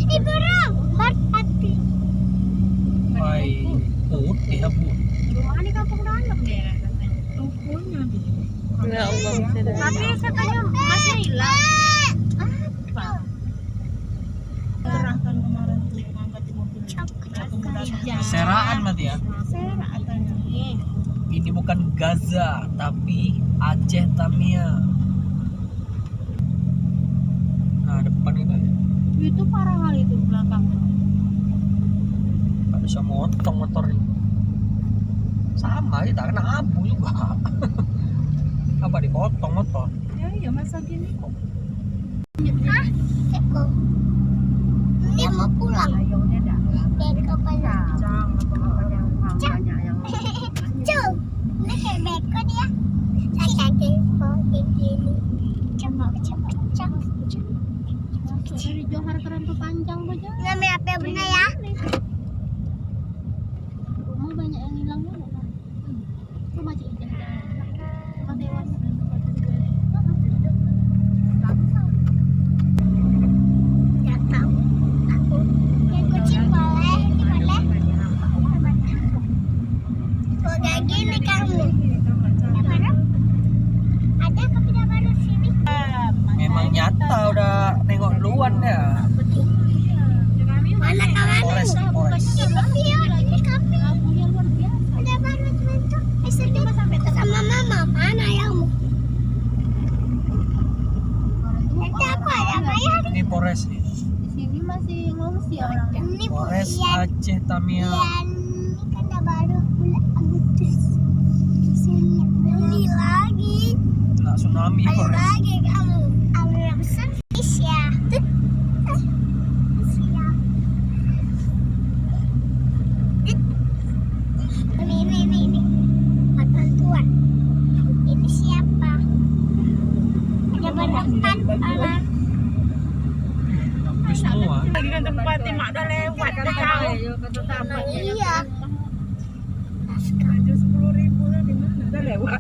Ibu berhati. Hai, putih ya bu. Rumah di kampung dalam daerah katanya. Tokonya Ya Allah, tapi katanya masih hilang. Apa? Kerahkan kemarin tuh ngangkat mobil. Seraan mati ya. Serak katanya. Ini bukan Gaza, tapi Aceh Tamiya. Nah, depan itu ya. Itu parah kali itu belakang. Gak bisa motong motornya. Sama sih, tak kena abu juga. Apa dipotong motor? Ya iya masa gini kok. Ah, Eko. Dia mau pulang. Ayamnya dah. Dari kapan? Cang, apa yang banyak yang. Cuy, ini kayak beko dia. Saya kayak gini. Coba. Dari Johar keren tuh panjang aja. Ngambil apa benar ya? Rumah banyak yang hilang juga kan. Itu masih ijah. Rumah dewas dan tempat Gak tahu. Aku. Yang kucing boleh, ini boleh. Kok kayak gini kamu? Yang mana? Ada kapida baru sini. Memang nyata udah nengok duluan ya. Mana kawan? Polres. Iya, ini kami. Punya luar biasa. Ada baru itu. Sedih sama mama. Mana ayahmu? Nanti aku ada bayar. Ini Polres nih. Di sini masih ngungsi orang. Ini Polres bulan Aceh Tamiya. ini kan ada baru bulan Agustus. Sini beli lagi. Nah, tsunami Beli Polres. lagi kamu. Ambil yang besar. Isya. Ini. Bantuan. Ini siapa? Ada berempat orang. Habis semua. Lagi kan tempat mak dah lewat kan tahu. Iya. 10.000 lah di mana? Dah lewat.